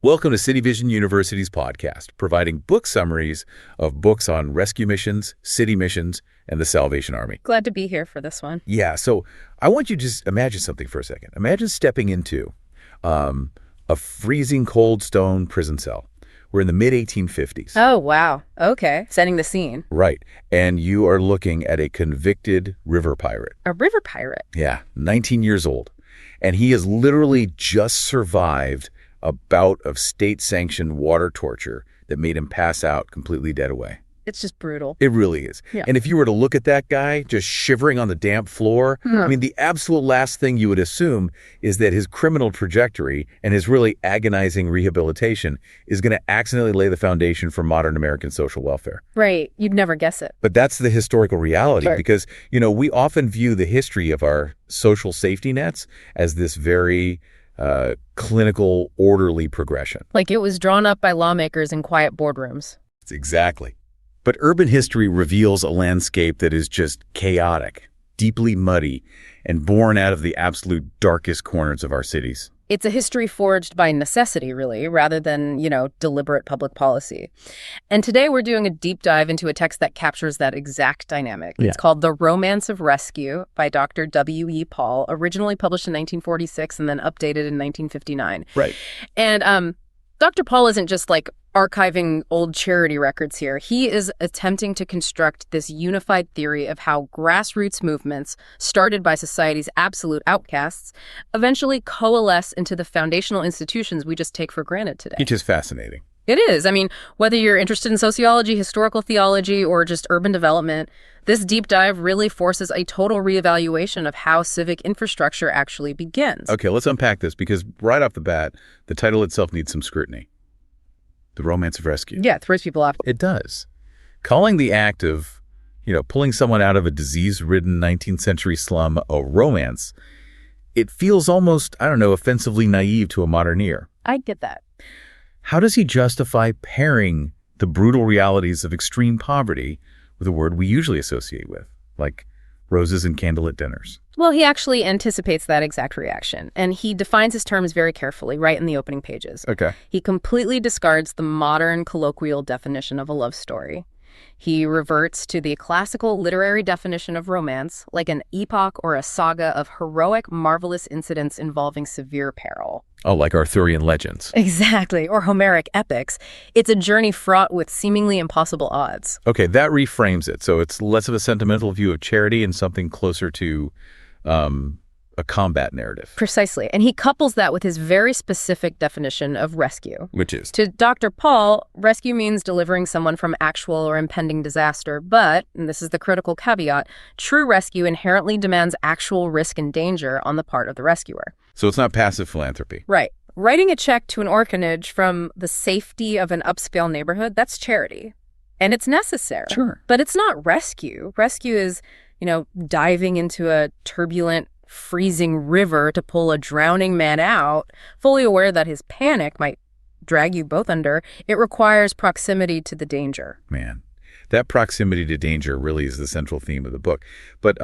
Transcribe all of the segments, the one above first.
Welcome to City Vision University's podcast, providing book summaries of books on rescue missions, city missions, and the Salvation Army. Glad to be here for this one. Yeah, so I want you to just imagine something for a second. Imagine stepping into a freezing cold stone prison cell. We're in the mid-1850s. Oh, wow. Okay. Setting the scene. Right. And you are looking at a convicted river pirate. A river pirate? Yeah, 19 years old. And he has literally just survived a bout of state-sanctioned water torture that made him pass out completely dead away. It's just brutal. It really is. Yeah. And if you were to look at that guy just shivering on the damp floor, I mean, the absolute last thing you would assume is that his criminal trajectory and his really agonizing rehabilitation is going to accidentally lay the foundation for modern American social welfare. Right. You'd never guess it. But that's the historical reality Sure. because, you know, we often view the history of our social safety nets as this very clinical, orderly progression. Like it was drawn up by lawmakers in quiet boardrooms. Exactly. But urban history reveals a landscape that is just chaotic, deeply muddy, and born out of the absolute darkest corners of our cities. It's a history forged by necessity, really, rather than, deliberate public policy. And today we're doing a deep dive into a text that captures that exact dynamic. Yeah. It's called The Romance of Rescue by Dr. W.E. Paul, originally published in 1946 and then updated in 1959. Right. And Dr. Paul isn't just archiving old charity records here. He is attempting to construct this unified theory of how grassroots movements, started by society's absolute outcasts, eventually coalesce into the foundational institutions we just take for granted today. It's just fascinating. It is. I mean, whether you're interested in sociology, historical theology, or just urban development, this deep dive really forces a total reevaluation of how civic infrastructure actually begins. Okay, let's unpack this because right off the bat, the title itself needs some scrutiny. The Romance of Rescue. Yeah, it throws people off. It does. Calling the act of, pulling someone out of a disease-ridden 19th century slum a romance, it feels almost, offensively naive to a modern ear. I get that. How does he justify pairing the brutal realities of extreme poverty with a word we usually associate with, like roses and candlelit dinners? Well, he actually anticipates that exact reaction, and he defines his terms very carefully right in the opening pages. Okay. He completely discards the modern colloquial definition of a love story. He reverts to the classical literary definition of romance, like an epoch or a saga of heroic, marvelous incidents involving severe peril. Oh, like Arthurian legends. Exactly, or Homeric epics. It's a journey fraught with seemingly impossible odds. Okay, that reframes it. So it's less of a sentimental view of charity and something closer to a combat narrative. Precisely. And he couples that with his very specific definition of rescue. Which is? To Dr. Paul, rescue means delivering someone from actual or impending disaster. But, and this is the critical caveat, true rescue inherently demands actual risk and danger on the part of the rescuer. So it's not passive philanthropy. Right. Writing a check to an orphanage from the safety of an upscale neighborhood, that's charity. And it's necessary. Sure. But it's not rescue. Rescue is, diving into a turbulent, freezing river to pull a drowning man out, fully aware that his panic might drag you both under. It requires proximity to the danger. Man, that proximity to danger really is the central theme of the book. But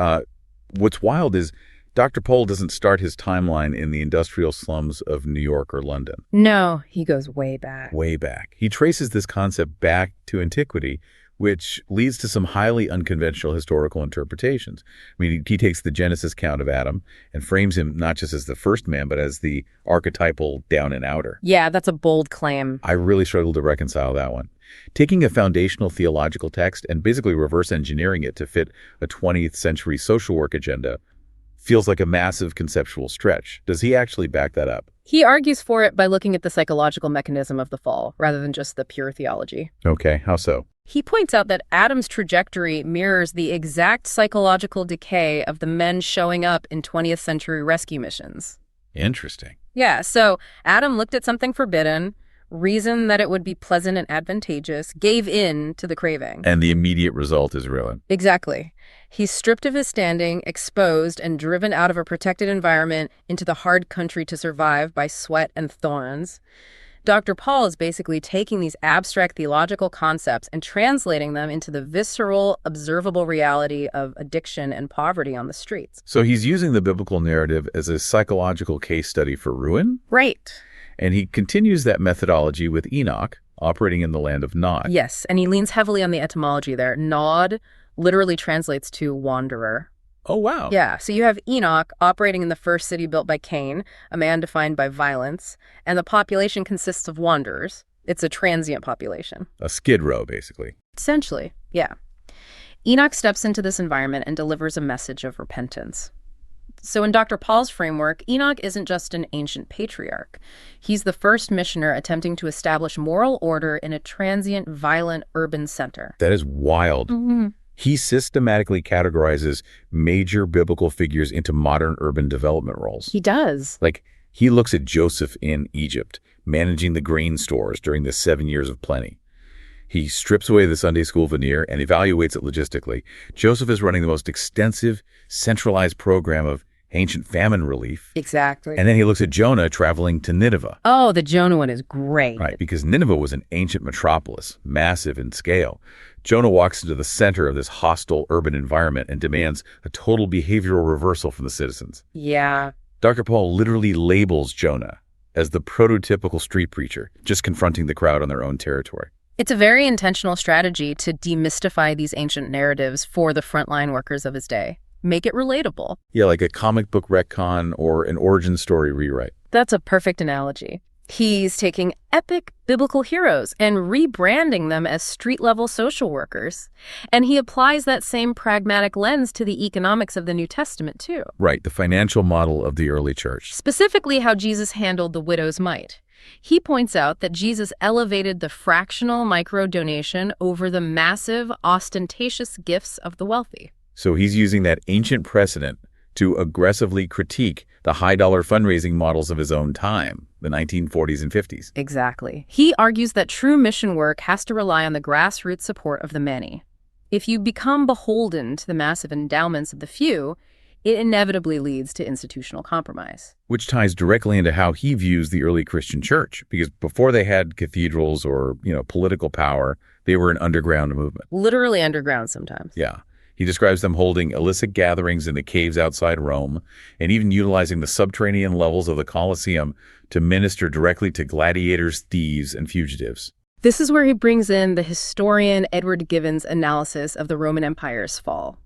what's wild is Dr. Paul doesn't start his timeline in the industrial slums of New York or London. No, he goes way back. Way back. He traces this concept back to antiquity, which leads to some highly unconventional historical interpretations. I mean, he takes the Genesis account of Adam and frames him not just as the first man, but as the archetypal down and outer. Yeah, that's a bold claim. I really struggled to reconcile that one. Taking a foundational theological text and basically reverse engineering it to fit a 20th century social work agenda feels like a massive conceptual stretch. Does he actually back that up? He argues for it by looking at the psychological mechanism of the fall, rather than just the pure theology. Okay, how so? He points out that Adam's trajectory mirrors the exact psychological decay of the men showing up in 20th century rescue missions. Interesting. Yeah, so Adam looked at something forbidden, reasoned that it would be pleasant and advantageous, gave in to the craving. And the immediate result is ruin. Exactly. He's stripped of his standing, exposed, and driven out of a protected environment into the hard country to survive by sweat and thorns. Dr. Paul is basically taking these abstract theological concepts and translating them into the visceral, observable reality of addiction and poverty on the streets. So he's using the biblical narrative as a psychological case study for ruin? Right. And he continues that methodology with Enoch, operating in the land of Nod. Yes, and he leans heavily on the etymology there. Nod literally translates to wanderer. Oh, wow. Yeah, so you have Enoch operating in the first city built by Cain, a man defined by violence, and the population consists of wanderers. It's a transient population. A skid row, basically. Essentially, yeah. Enoch steps into this environment and delivers a message of repentance. So in Dr. Paul's framework, Enoch isn't just an ancient patriarch. He's the first missioner attempting to establish moral order in a transient, violent urban center. That is wild. Mm-hmm. He systematically categorizes major biblical figures into modern urban development roles. He does. Like, he looks at Joseph in Egypt, managing the grain stores during the 7 years of plenty. He strips away the Sunday school veneer and evaluates it logistically. Joseph is running the most extensive, centralized program of ancient famine relief. Exactly. And then he looks at Jonah traveling to Nineveh. Oh, the Jonah one is great. Right, because Nineveh was an ancient metropolis, massive in scale. Jonah walks into the center of this hostile urban environment and demands a total behavioral reversal from the citizens. Yeah. Dr. Paul literally labels Jonah as the prototypical street preacher, just confronting the crowd on their own territory. It's a very intentional strategy to demystify these ancient narratives for the frontline workers of his day. Make it relatable. Yeah, like a comic book retcon or an origin story rewrite. That's a perfect analogy. He's taking epic biblical heroes and rebranding them as street-level social workers. And he applies that same pragmatic lens to the economics of the New Testament, too. Right, the financial model of the early church. Specifically how Jesus handled the widow's mite. He points out that Jesus elevated the fractional micro-donation over the massive, ostentatious gifts of the wealthy. So he's using that ancient precedent to aggressively critique the high-dollar fundraising models of his own time, the 1940s and 50s. Exactly. He argues that true mission work has to rely on the grassroots support of the many. If you become beholden to the massive endowments of the few, it inevitably leads to institutional compromise. Which ties directly into how he views the early Christian church, because before they had cathedrals or, political power, they were an underground movement. Literally underground sometimes. Yeah. He describes them holding illicit gatherings in the caves outside Rome and even utilizing the subterranean levels of the Colosseum to minister directly to gladiators, thieves, and fugitives. This is where he brings in the historian Edward Gibbon's analysis of the Roman Empire's fall.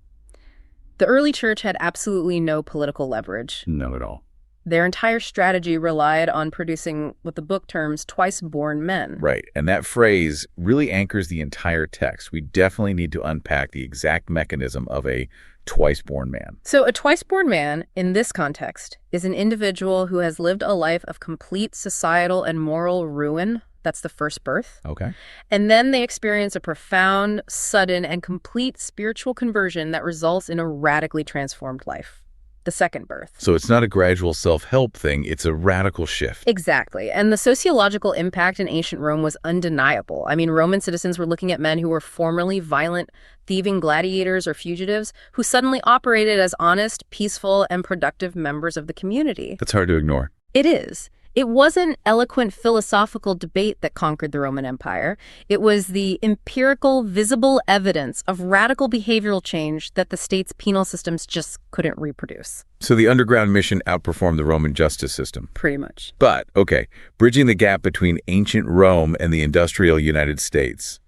The early church had absolutely no political leverage. None at all. Their entire strategy relied on producing what the book terms twice-born men. Right, and that phrase really anchors the entire text. We definitely need to unpack the exact mechanism of a twice-born man. So a twice-born man, in this context, is an individual who has lived a life of complete societal and moral ruin. That's the first birth. Okay. And then they experience a profound, sudden, and complete spiritual conversion that results in a radically transformed life. The second birth. So it's not a gradual self-help thing, it's a radical shift. Exactly. And the sociological impact in ancient Rome was undeniable. I mean, Roman citizens were looking at men who were formerly violent, thieving gladiators or fugitives who suddenly operated as honest, peaceful, and productive members of the community. That's hard to ignore. It is. It wasn't eloquent philosophical debate that conquered the Roman Empire. It was the empirical, visible evidence of radical behavioral change that the state's penal systems just couldn't reproduce. So the underground mission outperformed the Roman justice system. Pretty much. But, okay, bridging the gap between ancient Rome and the industrial United States,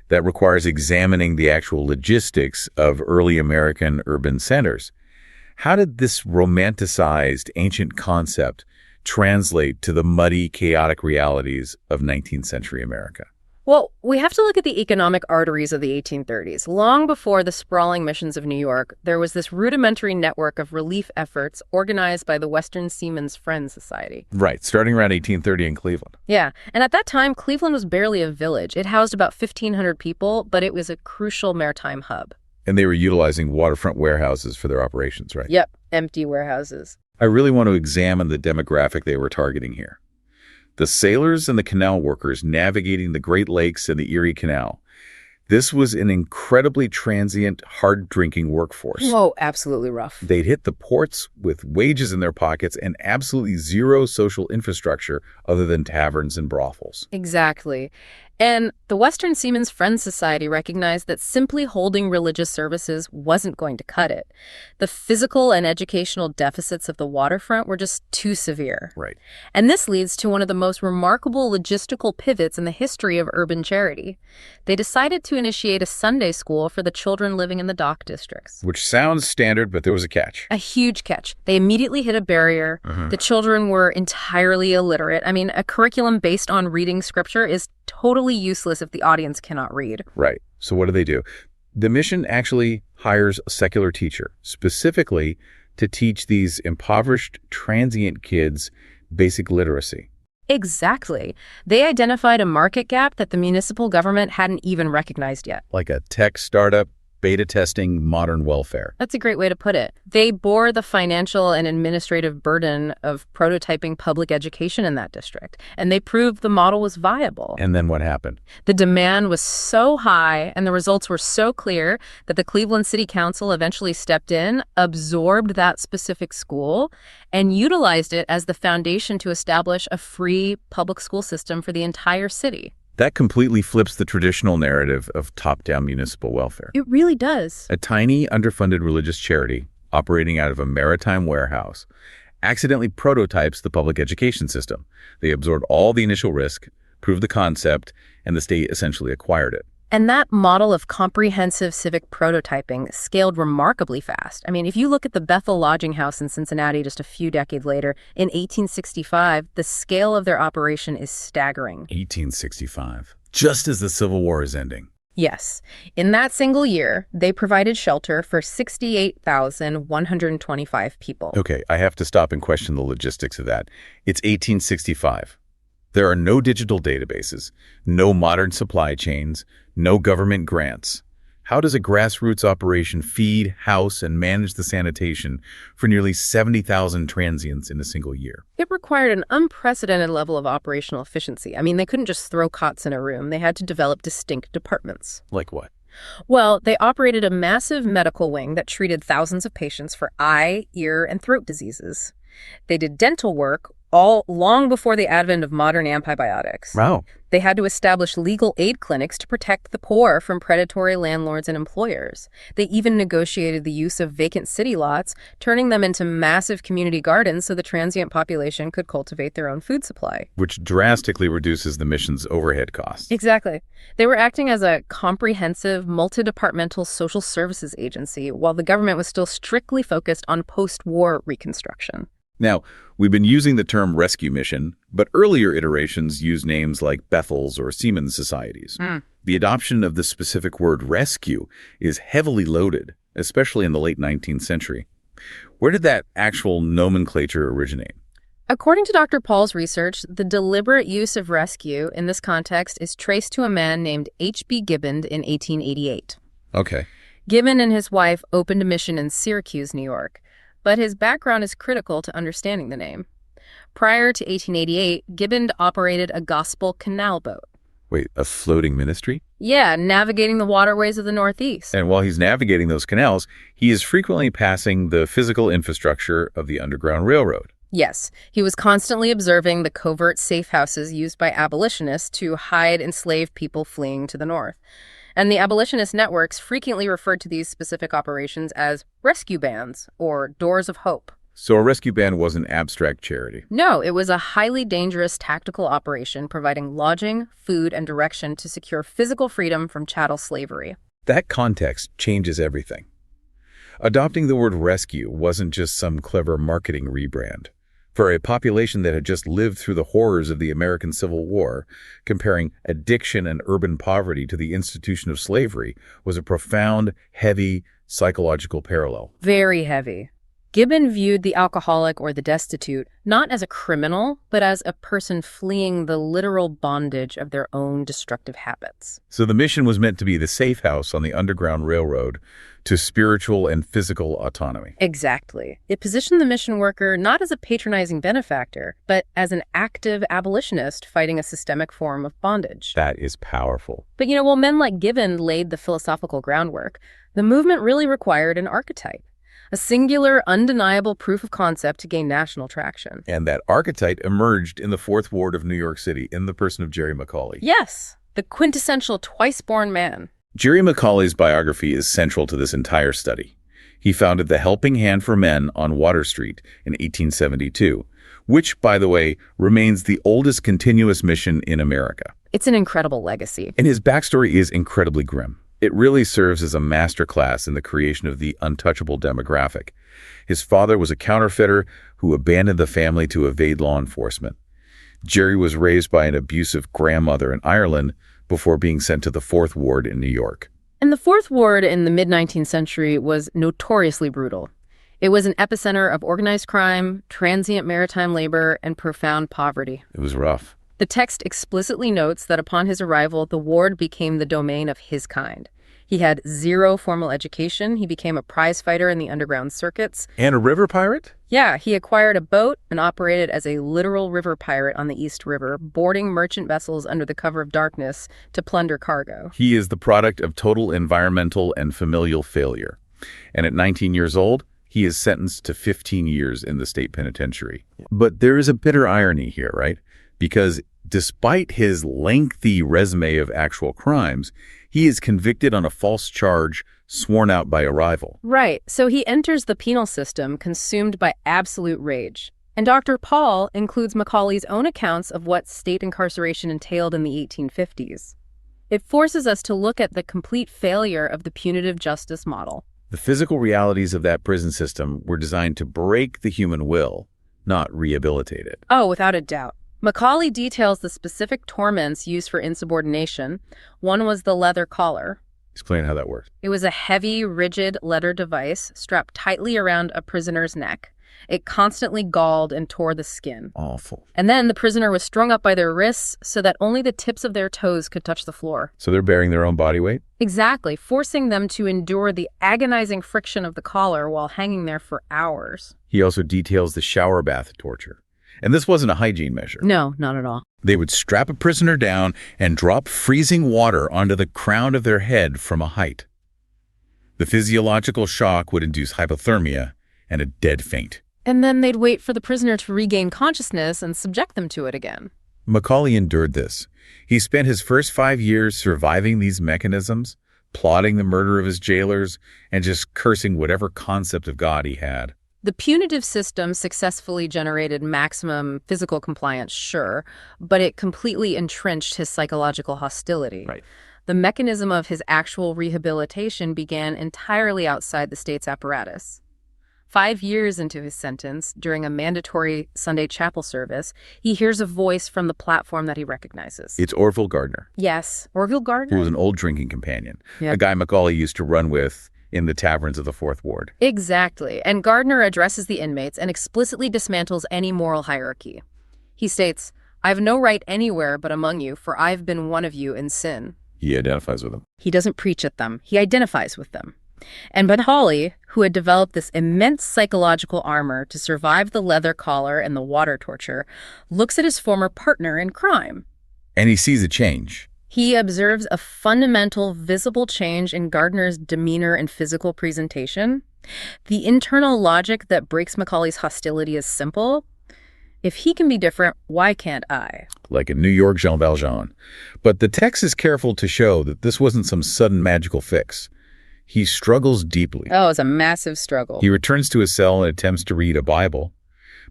that requires examining the actual logistics of early American urban centers. How did this romanticized ancient concept translate to the muddy, chaotic realities of 19th century America? Well, we have to look at the economic arteries of the 1830s. Long before the sprawling missions of New York, there was this rudimentary network of relief efforts organized by the Western Seamen's Friends Society. Right, starting around 1830 in Cleveland. Yeah, and at that time, Cleveland was barely a village. It housed about 1,500 people, but it was a crucial maritime hub. And they were utilizing waterfront warehouses for their operations, right? Yep, empty warehouses. I really want to examine the demographic they were targeting here. The sailors and the canal workers navigating the Great Lakes and the Erie Canal. This was an incredibly transient, hard-drinking workforce. Oh, absolutely rough. They'd hit the ports with wages in their pockets and absolutely zero social infrastructure other than taverns and brothels. Exactly. And the Western Seamen's Friends Society recognized that simply holding religious services wasn't going to cut it. The physical and educational deficits of the waterfront were just too severe. Right. And this leads to one of the most remarkable logistical pivots in the history of urban charity. They decided to initiate a Sunday school for the children living in the dock districts. Which sounds standard, but there was a catch. A huge catch. They immediately hit a barrier. The children were entirely illiterate. I mean, a curriculum based on reading scripture is totally useless if the audience cannot read. Right. So what do? The mission actually hires a secular teacher, specifically to teach these impoverished, transient kids basic literacy. Exactly. They identified a market gap that the municipal government hadn't even recognized yet. Like a tech startup, beta testing modern welfare. That's a great way to put it. They bore the financial and administrative burden of prototyping public education in that district, and they proved the model was viable. And then what happened? The demand was so high and the results were so clear that the Cleveland City Council eventually stepped in, absorbed that specific school, and utilized it as the foundation to establish a free public school system for the entire city. That completely flips the traditional narrative of top-down municipal welfare. It really does. A tiny, underfunded religious charity operating out of a maritime warehouse accidentally prototypes the public education system. They absorbed all the initial risk, proved the concept, and the state essentially acquired it. And that model of comprehensive civic prototyping scaled remarkably fast. I mean, if you look at the Bethel Lodging House in Cincinnati just a few decades later, in 1865, the scale of their operation is staggering. 1865, just as the Civil War is ending. Yes. In that single year, they provided shelter for 68,125 people. Okay, I have to stop and question the logistics of that. It's 1865. There are no digital databases, no modern supply chains, no government grants. How does a grassroots operation feed, house, and manage the sanitation for nearly 70,000 transients in a single year? It required an unprecedented level of operational efficiency. I mean, they couldn't just throw cots in a room. They had to develop distinct departments. Like what? Well, they operated a massive medical wing that treated thousands of patients for eye, ear, and throat diseases. They did dental work all long before the advent of modern antibiotics. Wow. They had to establish legal aid clinics to protect the poor from predatory landlords and employers. They even negotiated the use of vacant city lots, turning them into massive community gardens so the transient population could cultivate their own food supply. Which drastically reduces the mission's overhead costs. Exactly. They were acting as a comprehensive, multi-departmental social services agency while the government was still strictly focused on post-war reconstruction. Now, we've been using the term rescue mission, but earlier iterations used names like Bethel's or Seamen's societies. The adoption of the specific word rescue is heavily loaded, especially in the late 19th century. Where did that actual nomenclature originate? According to Dr. Paul's research, the deliberate use of rescue in this context is traced to a man named H.B. Gibbon in 1888. Okay. Gibbon and his wife opened a mission in Syracuse, New York. But his background is critical to understanding the name. Prior to 1888, Gibbon operated a gospel canal boat. Wait, a floating ministry? Yeah, navigating the waterways of the Northeast. And while he's navigating those canals, he is frequently passing the physical infrastructure of the Underground Railroad. Yes, he was constantly observing the covert safe houses used by abolitionists to hide enslaved people fleeing to the north. And the abolitionist networks frequently referred to these specific operations as rescue bands or doors of hope. So a rescue band wasn't abstract charity. No, it was a highly dangerous tactical operation providing lodging, food, and direction to secure physical freedom from chattel slavery. That context changes everything. Adopting the word rescue wasn't just some clever marketing rebrand. For a population that had just lived through the horrors of the American Civil War, comparing addiction and urban poverty to the institution of slavery was a profound, heavy psychological parallel. Very heavy. Gibbon viewed the alcoholic or the destitute not as a criminal, but as a person fleeing the literal bondage of their own destructive habits. So the mission was meant to be the safe house on the Underground Railroad to spiritual and physical autonomy. Exactly. It positioned the mission worker not as a patronizing benefactor, but as an active abolitionist fighting a systemic form of bondage. That is powerful. But while men like Gibbon laid the philosophical groundwork, the movement really required an archetype. A singular, undeniable proof of concept to gain national traction. And that archetype emerged in the Fourth Ward of New York City in the person of Jerry McAuley. Yes. the quintessential twice-born man. Jerry McAuley's biography is central to this entire study. He founded the Helping Hand for Men on Water Street in 1872, which, by the way, remains the oldest continuous mission in America. It's an incredible legacy. And his backstory is incredibly grim. It really serves as a masterclass in the creation of the untouchable demographic. His father was a counterfeiter who abandoned the family to evade law enforcement. Jerry was raised by an abusive grandmother in Ireland before being sent to the Fourth Ward in New York. And the Fourth Ward in the mid-19th century was notoriously brutal. It was an epicenter of organized crime, transient maritime labor, and profound poverty. It was rough. The text explicitly notes that upon his arrival, the ward became the domain of his kind. He had zero formal education. He became a prize fighter in the underground circuits. And a river pirate? Yeah, he acquired a boat and operated as a literal river pirate on the East River, boarding merchant vessels under the cover of darkness to plunder cargo. He is the product of total environmental and familial failure. And at 19 years old, he is sentenced to 15 years in the state penitentiary. But there is a bitter irony here, right? Because despite his lengthy resume of actual crimes, he is convicted on a false charge sworn out by a rival. Right, so he enters the penal system consumed by absolute rage. And Dr. Paul includes Macaulay's own accounts of what state incarceration entailed in the 1850s. It forces us to look at the complete failure of the punitive justice model. The physical realities of that prison system were designed to break the human will, not rehabilitate it. Oh, without a doubt. Macaulay details the specific torments used for insubordination. One was the leather collar. Explain how that works. It was a heavy, rigid leather device strapped tightly around a prisoner's neck. It constantly galled and tore the skin. Awful. And then the prisoner was strung up by their wrists so that only the tips of their toes could touch the floor. So they're bearing their own body weight? Exactly, forcing them to endure the agonizing friction of the collar while hanging there for hours. He also details the shower bath torture. And this wasn't a hygiene measure. No, not at all. They would strap a prisoner down and drop freezing water onto the crown of their head from a height. The physiological shock would induce hypothermia and a dead faint. And then they'd wait for the prisoner to regain consciousness and subject them to it again. Macaulay endured this. He spent his first 5 years surviving these mechanisms, plotting the murder of his jailers, and just cursing whatever concept of God he had. The punitive system successfully generated maximum physical compliance, sure, but it completely entrenched his psychological hostility. Right. The mechanism of his actual rehabilitation began entirely outside the state's apparatus. 5 years into his sentence, during a mandatory Sunday chapel service, he hears a voice from the platform that he recognizes. It's Orville Gardner. Yes, Orville Gardner. Who was an old drinking companion, Yep. a guy Macaulay used to run with in the taverns of the Fourth Ward. Exactly, and Gardner addresses the inmates and explicitly dismantles any moral hierarchy. He states, "I have no right anywhere but among you, for I've been one of you in sin." He identifies with them. He doesn't preach at them. He identifies with them. And Macaulay, who had developed this immense psychological armor to survive the leather collar and the water torture, looks at his former partner in crime. And he sees a change. He observes a fundamental, visible change in Gardner's demeanor and physical presentation. The internal logic that breaks Macaulay's hostility is simple. If he can be different, why can't I? Like a New York Jean Valjean. But the text is careful to show that this wasn't some sudden magical fix. He struggles deeply. Oh, it's a massive struggle. He returns to his cell and attempts to read a Bible,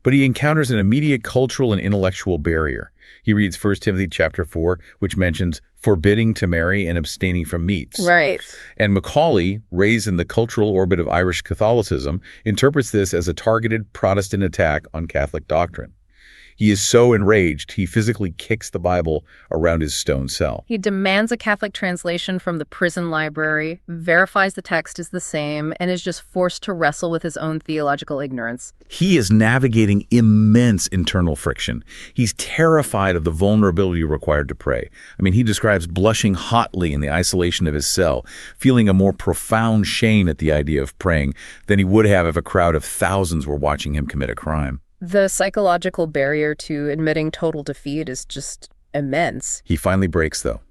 but he encounters an immediate cultural and intellectual barrier. He reads 1 Timothy chapter 4, which mentions forbidding to marry and abstaining from meats. Right. And Macaulay, raised in the cultural orbit of Irish Catholicism, interprets this as a targeted Protestant attack on Catholic doctrine. He is so enraged, he physically kicks the Bible around his stone cell. He demands a Catholic translation from the prison library, verifies the text is the same, and is just forced to wrestle with his own theological ignorance. He is navigating immense internal friction. He's terrified of the vulnerability required to pray. I mean, he describes blushing hotly in the isolation of his cell, feeling a more profound shame at the idea of praying than he would have if a crowd of thousands were watching him commit a crime. The psychological barrier to admitting total defeat is just immense. He finally breaks, though.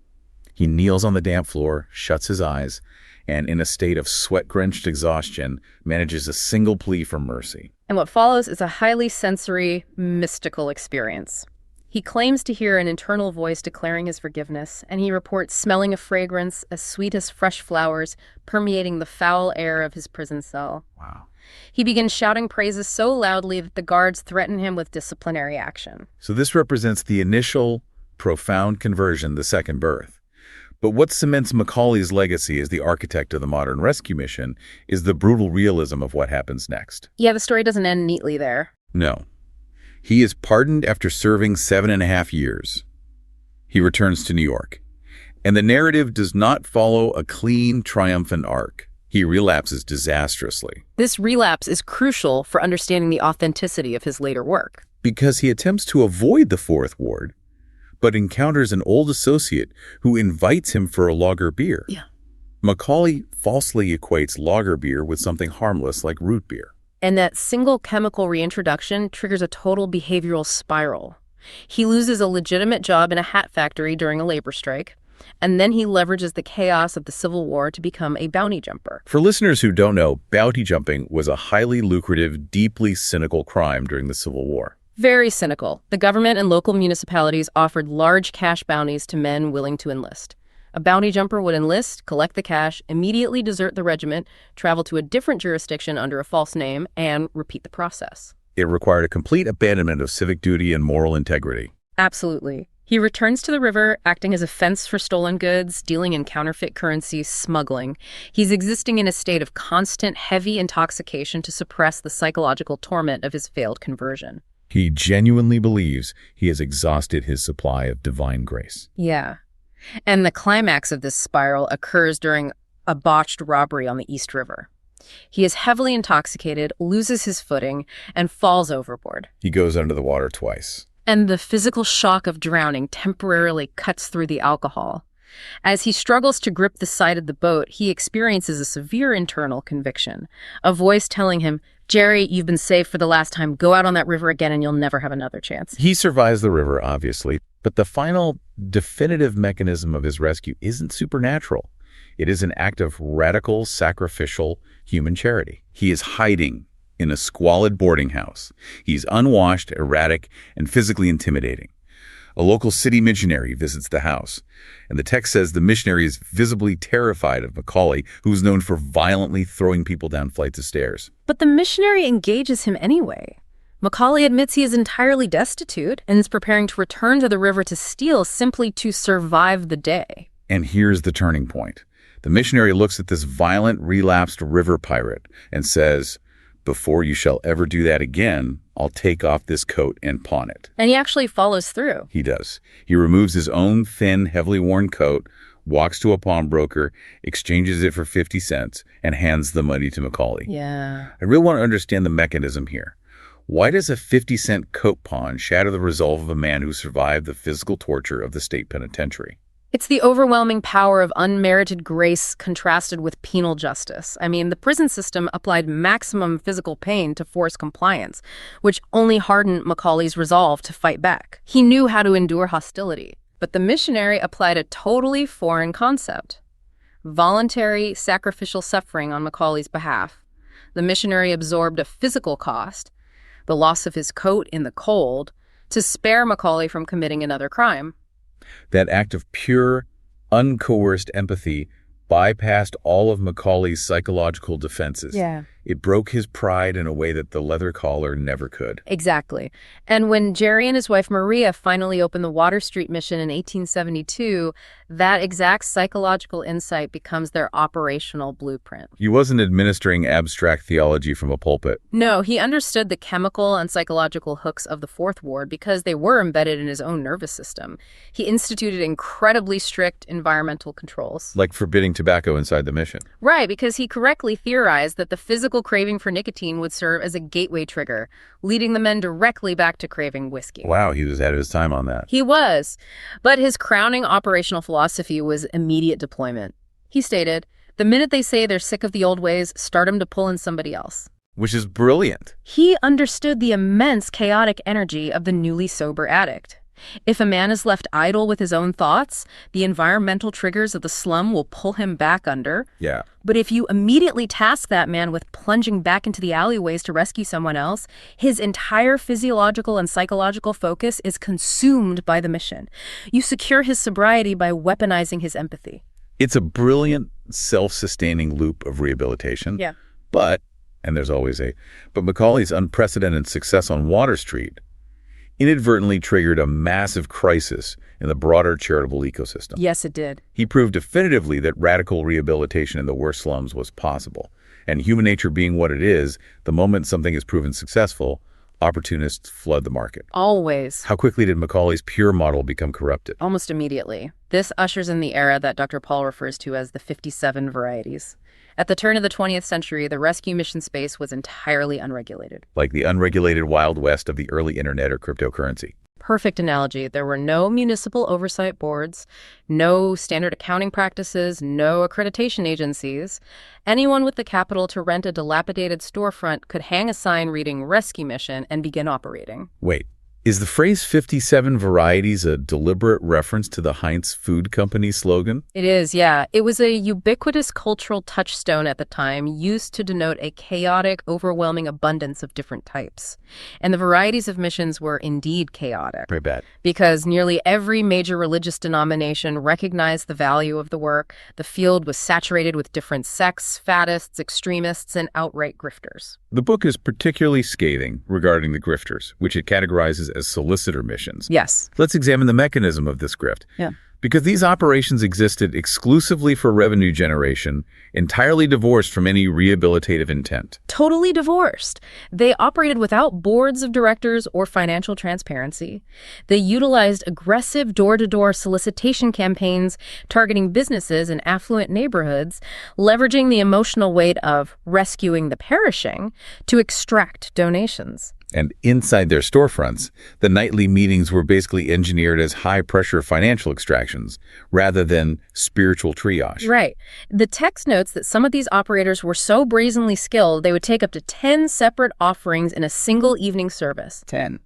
He kneels on the damp floor, shuts his eyes, and in a state of sweat-drenched exhaustion, manages a single plea for mercy. And what follows is a highly sensory, mystical experience. He claims to hear an internal voice declaring his forgiveness, and he reports smelling a fragrance as sweet as fresh flowers permeating the foul air of his prison cell. Wow. He begins shouting praises so loudly that the guards threaten him with disciplinary action. So this represents the initial, profound conversion, the second birth. But what cements Macaulay's legacy as the architect of the modern rescue mission is the brutal realism of what happens next. Yeah, the story doesn't end neatly there. No. He is pardoned after serving 7.5 years. He returns to New York. And the narrative does not follow a clean, triumphant arc. He relapses disastrously. This relapse is crucial for understanding the authenticity of his later work. Because he attempts to avoid the Fourth Ward, but encounters an old associate who invites him for a lager beer. Yeah. Macaulay falsely equates lager beer with something harmless like root beer. And that single chemical reintroduction triggers a total behavioral spiral. He loses a legitimate job in a hat factory during a labor strike, and then he leverages the chaos of the Civil War to become a bounty jumper. For listeners who don't know, bounty jumping was a highly lucrative, deeply cynical crime during the Civil War. Very cynical. The government and local municipalities offered large cash bounties to men willing to enlist. A bounty jumper would enlist, collect the cash, immediately desert the regiment, travel to a different jurisdiction under a false name, and repeat the process. It required a complete abandonment of civic duty and moral integrity. Absolutely. He returns to the river, acting as a fence for stolen goods, dealing in counterfeit currency, smuggling. He's existing in a state of constant, heavy intoxication to suppress the psychological torment of his failed conversion. He genuinely believes he has exhausted his supply of divine grace. Yeah. And the climax of this spiral occurs during a botched robbery on the East River. He is heavily intoxicated, loses his footing, and falls overboard. He goes under the water twice. And the physical shock of drowning temporarily cuts through the alcohol. As he struggles to grip the side of the boat, he experiences a severe internal conviction, a voice telling him, "Jerry, you've been saved for the last time. Go out on that river again and you'll never have another chance." He survives the river, obviously, but the final definitive mechanism of his rescue isn't supernatural. It is an act of radical, sacrificial human charity. He is hiding in a squalid boarding house. He's unwashed, erratic, and physically intimidating. A local city missionary visits the house, and the text says the missionary is visibly terrified of Macaulay, who's known for violently throwing people down flights of stairs. But the missionary engages him anyway. Macaulay admits he is entirely destitute and is preparing to return to the river to steal simply to survive the day. And here's the turning point. The missionary looks at this violent, relapsed river pirate and says, "Before you shall ever do that again, I'll take off this coat and pawn it." And he actually follows through. He does. He removes his own thin, heavily worn coat, walks to a pawnbroker, exchanges it for 50 cents, and hands the money to Macaulay. Yeah. I really want to understand the mechanism here. Why does a 50-cent coat pawn shatter the resolve of a man who survived the physical torture of the state penitentiary? It's the overwhelming power of unmerited grace contrasted with penal justice. I mean, the prison system applied maximum physical pain to force compliance, which only hardened Macaulay's resolve to fight back. He knew how to endure hostility, but the missionary applied a totally foreign concept: voluntary, sacrificial suffering on Macaulay's behalf. The missionary absorbed a physical cost, the loss of his coat in the cold, to spare Macaulay from committing another crime. That act of pure, uncoerced empathy bypassed all of Macaulay's psychological defenses. Yeah. It broke his pride in a way that the leather collar never could. Exactly. And when Jerry and his wife Maria finally opened the Water Street Mission in 1872, that exact psychological insight becomes their operational blueprint. He wasn't administering abstract theology from a pulpit. No, he understood the chemical and psychological hooks of the Fourth Ward because they were embedded in his own nervous system. He instituted incredibly strict environmental controls. Like forbidding tobacco inside the mission. Right, because he correctly theorized that the physical craving for nicotine would serve as a gateway trigger, leading the men directly back to craving whiskey. Wow, he was ahead of his time on that. He was. But his crowning operational philosophy was immediate deployment. He stated, "The minute they say they're sick of the old ways, start them to pull in somebody else." Which is brilliant. He understood the immense chaotic energy of the newly sober addict. If a man is left idle with his own thoughts, the environmental triggers of the slum will pull him back under. Yeah. But if you immediately task that man with plunging back into the alleyways to rescue someone else, his entire physiological and psychological focus is consumed by the mission. You secure his sobriety by weaponizing his empathy. It's a brilliant, self-sustaining loop of rehabilitation. Yeah. But Macaulay's unprecedented success on Water Street inadvertently triggered a massive crisis in the broader charitable ecosystem. Yes, it did. He proved definitively that radical rehabilitation in the worst slums was possible. And human nature being what it is, the moment something is proven successful, opportunists flood the market. Always. How quickly did Macaulay's pure model become corrupted? Almost immediately. This ushers in the era that Dr. Paul refers to as the 57 varieties. At the turn of the 20th century, the rescue mission space was entirely unregulated. Like the unregulated Wild West of the early internet or cryptocurrency. Perfect analogy. There were no municipal oversight boards, no standard accounting practices, no accreditation agencies. Anyone with the capital to rent a dilapidated storefront could hang a sign reading "Rescue Mission" and begin operating. Wait, is the phrase 57 varieties a deliberate reference to the Heinz Food Company slogan? It is, yeah. It was a ubiquitous cultural touchstone at the time, used to denote a chaotic, overwhelming abundance of different types. And the varieties of missions were indeed chaotic. Very bad. Because nearly every major religious denomination recognized the value of the work. The field was saturated with different sects, faddists, extremists, and outright grifters. The book is particularly scathing regarding the grifters, which it categorizes as solicitor missions. Yes. Let's examine the mechanism of this grift. Yeah. Because these operations existed exclusively for revenue generation, entirely divorced from any rehabilitative intent. Totally divorced. They operated without boards of directors or financial transparency. They utilized aggressive door-to-door solicitation campaigns targeting businesses in affluent neighborhoods, leveraging the emotional weight of rescuing the perishing to extract donations. And inside their storefronts, the nightly meetings were basically engineered as high-pressure financial extractions rather than spiritual triage. Right. The text notes that some of these operators were so brazenly skilled, they would take up to 10 separate offerings in a single evening service. 10.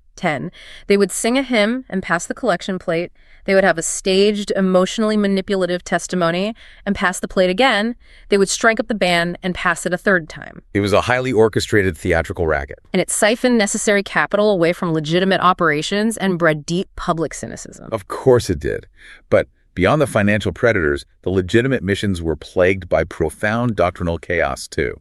They would sing a hymn and pass the collection plate. They would have a staged, emotionally manipulative testimony and pass the plate again. They would strike up the band and pass it a third time. It was a highly orchestrated theatrical racket. And it siphoned necessary capital away from legitimate operations and bred deep public cynicism. Of course it did. But beyond the financial predators, the legitimate missions were plagued by profound doctrinal chaos, too.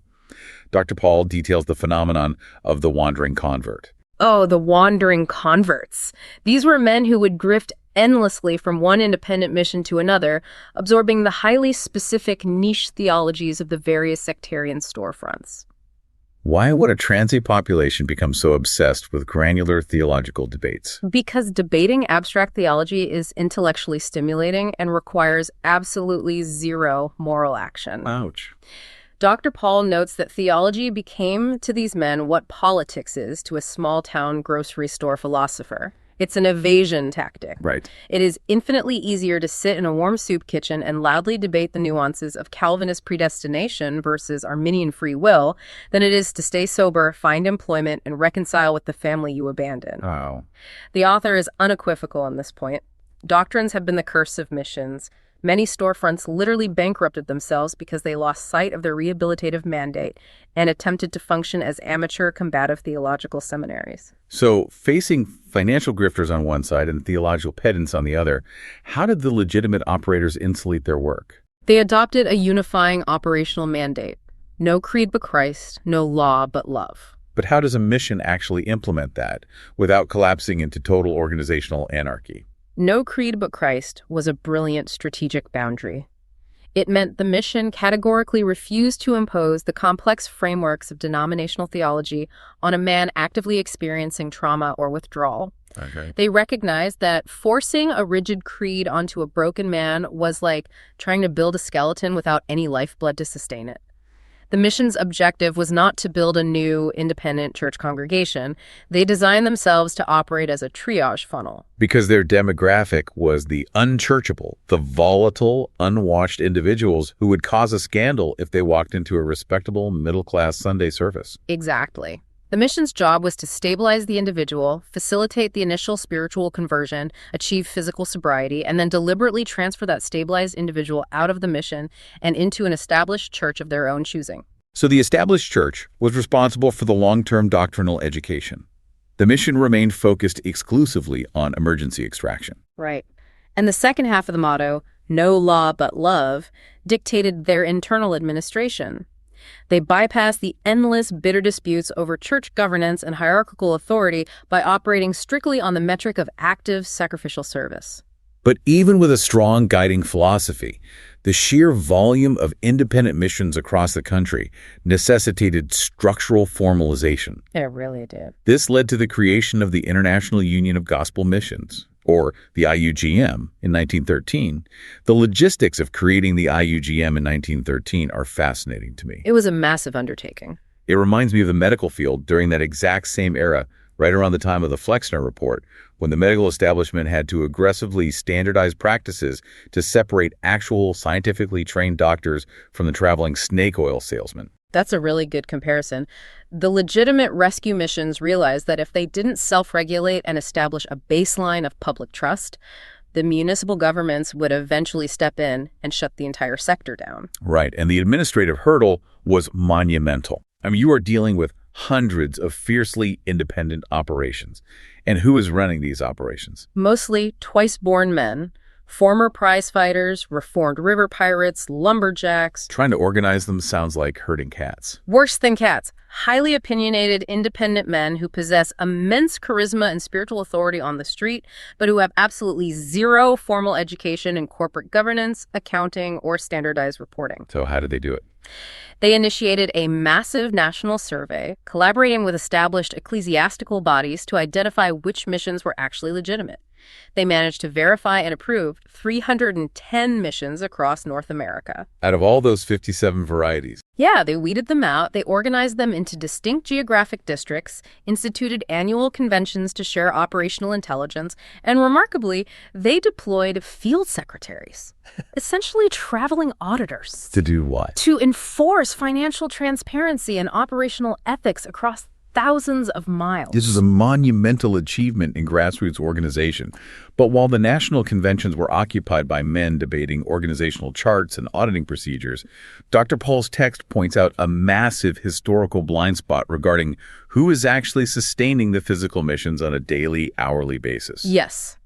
Dr. Paul details the phenomenon of the wandering convert. Oh, the wandering converts. These were men who would grift endlessly from one independent mission to another, absorbing the highly specific niche theologies of the various sectarian storefronts. Why would a transient population become so obsessed with granular theological debates? Because debating abstract theology is intellectually stimulating and requires absolutely zero moral action. Ouch. Dr. Paul notes that theology became to these men what politics is to a small-town grocery store philosopher. It's an evasion tactic. Right. It is infinitely easier to sit in a warm soup kitchen and loudly debate the nuances of Calvinist predestination versus Arminian free will than it is to stay sober, find employment, and reconcile with the family you abandon. Oh. The author is unequivocal on this point. Doctrines have been the curse of missions. Many storefronts literally bankrupted themselves because they lost sight of their rehabilitative mandate and attempted to function as amateur combative theological seminaries. So, facing financial grifters on one side and theological pedants on the other, how did the legitimate operators insulate their work? They adopted a unifying operational mandate. No creed but Christ, no law but love. But how does a mission actually implement that without collapsing into total organizational anarchy? No creed but Christ was a brilliant strategic boundary. It meant the mission categorically refused to impose the complex frameworks of denominational theology on a man actively experiencing trauma or withdrawal. Okay. They recognized that forcing a rigid creed onto a broken man was like trying to build a skeleton without any lifeblood to sustain it. The mission's objective was not to build a new, independent church congregation. They designed themselves to operate as a triage funnel. Because their demographic was the unchurchable, the volatile, unwashed individuals who would cause a scandal if they walked into a respectable, middle-class Sunday service. Exactly. The mission's job was to stabilize the individual, facilitate the initial spiritual conversion, achieve physical sobriety, and then deliberately transfer that stabilized individual out of the mission and into an established church of their own choosing. So the established church was responsible for the long-term doctrinal education. The mission remained focused exclusively on emergency extraction. Right. And the second half of the motto, no law but love, dictated their internal administration. They bypassed the endless, bitter disputes over church governance and hierarchical authority by operating strictly on the metric of active sacrificial service. But even with a strong guiding philosophy, the sheer volume of independent missions across the country necessitated structural formalization. It really did. This led to the creation of the International Union of Gospel Missions, or the IUGM, in 1913. The logistics of creating the IUGM in 1913 are fascinating to me. It was a massive undertaking. It reminds me of the medical field during that exact same era, right around the time of the Flexner Report, when the medical establishment had to aggressively standardize practices to separate actual scientifically trained doctors from the traveling snake oil salesmen. That's a really good comparison. The legitimate rescue missions realized that if they didn't self-regulate and establish a baseline of public trust, the municipal governments would eventually step in and shut the entire sector down. Right, and the administrative hurdle was monumental. I mean, you are dealing with hundreds of fiercely independent operations. And who is running these operations? Mostly twice-born men, former prize fighters, reformed river pirates, lumberjacks. Trying to organize them sounds like herding cats. Worse than cats. Highly opinionated, independent men who possess immense charisma and spiritual authority on the street, but who have absolutely zero formal education in corporate governance, accounting, or standardized reporting. So how did they do it? They initiated a massive national survey, collaborating with established ecclesiastical bodies to identify which missions were actually legitimate. They managed to verify and approve 310 missions across North America. Out of all those 57 varieties? Yeah, they weeded them out, they organized them into distinct geographic districts, instituted annual conventions to share operational intelligence, and remarkably, they deployed field secretaries, essentially traveling auditors. To do what? To enforce financial transparency and operational ethics across thousands of miles. This is a monumental achievement in grassroots organization. But while the national conventions were occupied by men debating organizational charts and auditing procedures, Dr. Paul's text points out a massive historical blind spot regarding who is actually sustaining the physical missions on a daily, hourly basis. Yes.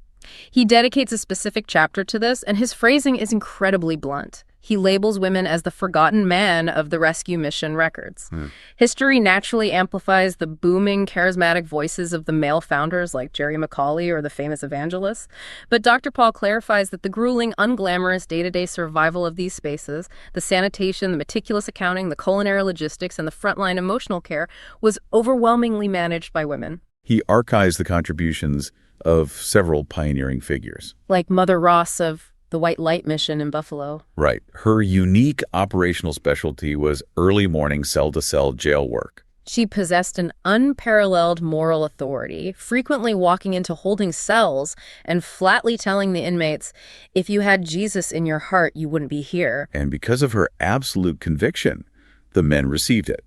He dedicates a specific chapter to this, and his phrasing is incredibly blunt. He labels women as the forgotten man of the rescue mission records. History naturally amplifies the booming, charismatic voices of the male founders like Jerry McCauley or the famous evangelists. But Dr. Paul clarifies that the grueling, unglamorous day-to-day survival of these spaces, the sanitation, the meticulous accounting, the culinary logistics, and the frontline emotional care was overwhelmingly managed by women. He archives the contributions of several pioneering figures. Like Mother Ross of the White Light Mission in Buffalo. Right. Her unique operational specialty was early morning cell-to-cell jail work. She possessed an unparalleled moral authority, frequently walking into holding cells and flatly telling the inmates, if you had Jesus in your heart, you wouldn't be here. And because of her absolute conviction, the men received it.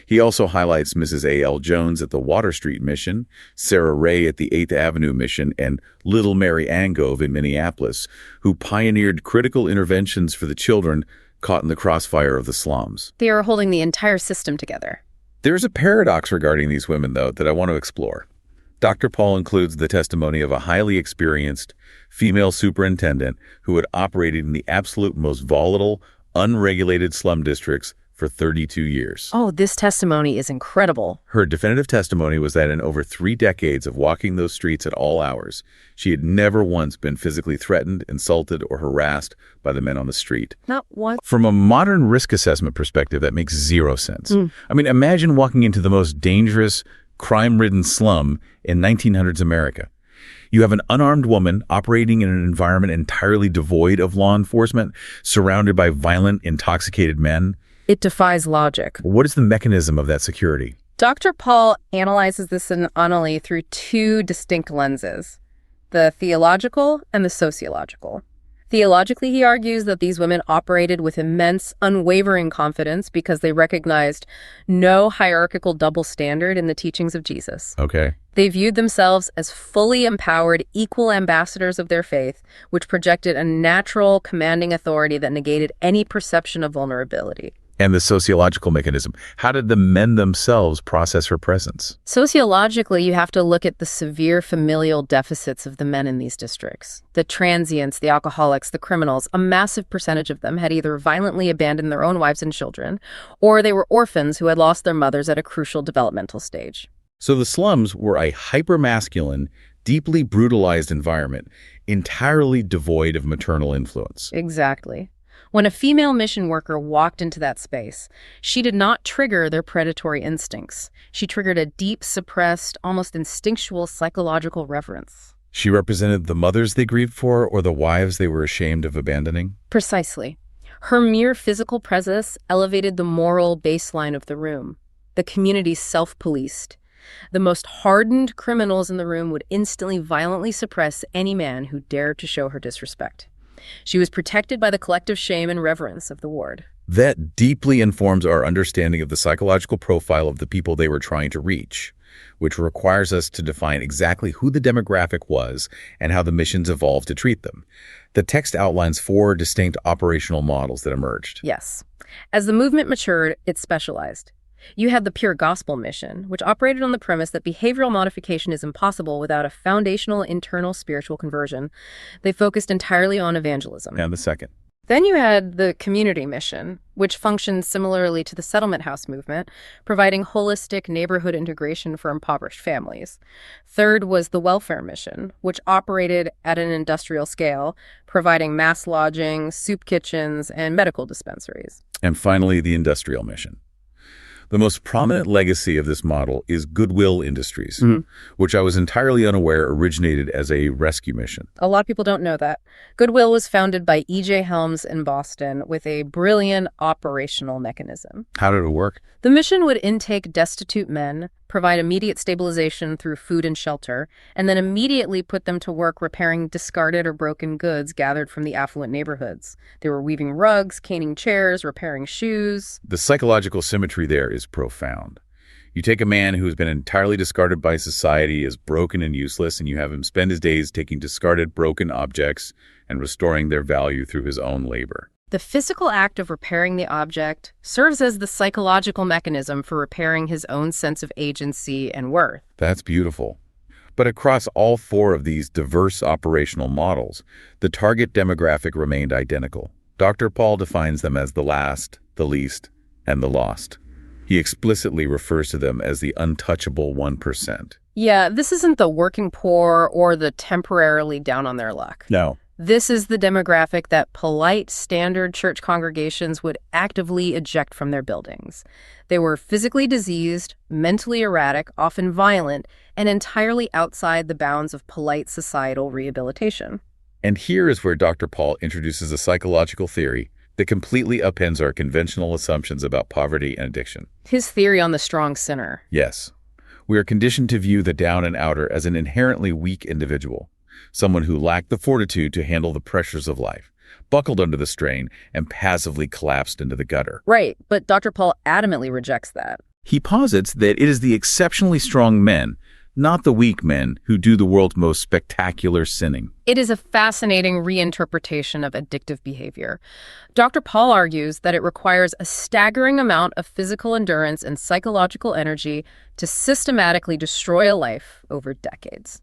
He also highlights Mrs. A.L. Jones at the Water Street Mission, Sarah Ray at the 8th Avenue Mission, and Little Mary Angove in Minneapolis, who pioneered critical interventions for the children caught in the crossfire of the slums. They are holding the entire system together. There's a paradox regarding these women, though, that I want to explore. Dr. Paul includes the testimony of a highly experienced female superintendent who had operated in the absolute most volatile, unregulated slum districts for 32 years. Oh, this testimony is incredible. Her definitive testimony was that in over 3 decades of walking those streets at all hours, she had never once been physically threatened, insulted, or harassed by the men on the street. Not once. From a modern risk assessment perspective, that makes zero sense. I mean, imagine walking into the most dangerous, crime-ridden slum in 1900s America. You have an unarmed woman operating in an environment entirely devoid of law enforcement, surrounded by violent, intoxicated men. It defies logic. What is the mechanism of that security? Dr. Paul analyzes this anomaly through 2 distinct lenses, the theological and the sociological. Theologically, he argues that these women operated with immense, unwavering confidence because they recognized no hierarchical double standard in the teachings of Jesus. Okay. They viewed themselves as fully empowered, equal ambassadors of their faith, which projected a natural, commanding authority that negated any perception of vulnerability. And the sociological mechanism. How did the men themselves process her presence? Sociologically, you have to look at the severe familial deficits of the men in these districts. The transients, the alcoholics, the criminals, a massive percentage of them had either violently abandoned their own wives and children, or they were orphans who had lost their mothers at a crucial developmental stage. So the slums were a hyper-masculine, deeply brutalized environment, entirely devoid of maternal influence. Exactly. When a female mission worker walked into that space, she did not trigger their predatory instincts. She triggered a deep, suppressed, almost instinctual psychological reverence. She represented the mothers they grieved for or the wives they were ashamed of abandoning? Precisely. Her mere physical presence elevated the moral baseline of the room. The community self-policed. The most hardened criminals in the room would instantly violently suppress any man who dared to show her disrespect. She was protected by the collective shame and reverence of the ward. That deeply informs our understanding of the psychological profile of the people they were trying to reach, which requires us to define exactly who the demographic was and how the missions evolved to treat them. The text outlines 4 distinct operational models that emerged. Yes. As the movement matured, it specialized. You had the pure gospel mission, which operated on the premise that behavioral modification is impossible without a foundational internal spiritual conversion. They focused entirely on evangelism. And the second. Then you had the community mission, which functioned similarly to the settlement house movement, providing holistic neighborhood integration for impoverished families. Third was the welfare mission, which operated at an industrial scale, providing mass lodging, soup kitchens, and medical dispensaries. And finally, the industrial mission. The most prominent legacy of this model is Goodwill Industries, which I was entirely unaware originated as a rescue mission. A lot of people don't know that. Goodwill was founded by E.J. Helms in Boston with a brilliant operational mechanism. How did it work? The mission would intake destitute men, provide immediate stabilization through food and shelter, and then immediately put them to work repairing discarded or broken goods gathered from the affluent neighborhoods. They were weaving rugs, caning chairs, repairing shoes. The psychological symmetry there is profound. You take a man who has been entirely discarded by society as broken and useless, and you have him spend his days taking discarded, broken objects and restoring their value through his own labor. The physical act of repairing the object serves as the psychological mechanism for repairing his own sense of agency and worth. That's beautiful. But across all 4 of these diverse operational models, the target demographic remained identical. Dr. Paul defines them as the last, the least, and the lost. He explicitly refers to them as the untouchable 1%. Yeah, this isn't the working poor or the temporarily down on their luck. No. This is the demographic that polite, standard church congregations would actively eject from their buildings. They were physically diseased, mentally erratic, often violent, and entirely outside the bounds of polite societal rehabilitation. And here is where Dr. Paul introduces a psychological theory that completely upends our conventional assumptions about poverty and addiction. His theory on the strong sinner. Yes. We are conditioned to view the down and outer as an inherently weak individual, someone who lacked the fortitude to handle the pressures of life, buckled under the strain, and passively collapsed into the gutter. Right, but Dr. Paul adamantly rejects that. He posits that it is the exceptionally strong men, not the weak men, who do the world's most spectacular sinning. It is a fascinating reinterpretation of addictive behavior. Dr. Paul argues that it requires a staggering amount of physical endurance and psychological energy to systematically destroy a life over decades.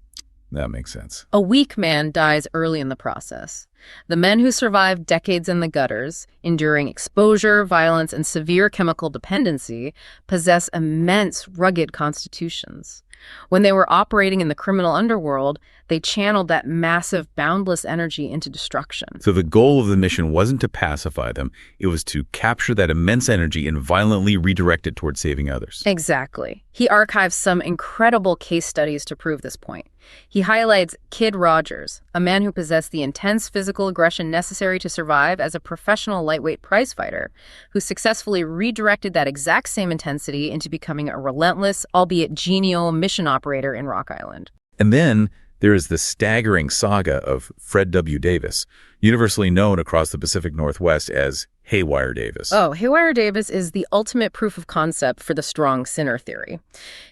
That makes sense. A weak man dies early in the process. The men who survive decades in the gutters, enduring exposure, violence, and severe chemical dependency, possess immense, rugged constitutions. When they were operating in the criminal underworld, they channeled that massive, boundless energy into destruction. So the goal of the mission wasn't to pacify them. It was to capture that immense energy and violently redirect it towards saving others. Exactly. He archives some incredible case studies to prove this point. He highlights Kid Rogers, a man who possessed the intense physical aggression necessary to survive as a professional lightweight prizefighter, who successfully redirected that exact same intensity into becoming a relentless, albeit genial, mission operator in Rock Island. And then There is the staggering saga of Fred W. Davis, universally known across the Pacific Northwest as Haywire Davis. Oh, Haywire Davis is the ultimate proof of concept for the strong sinner theory.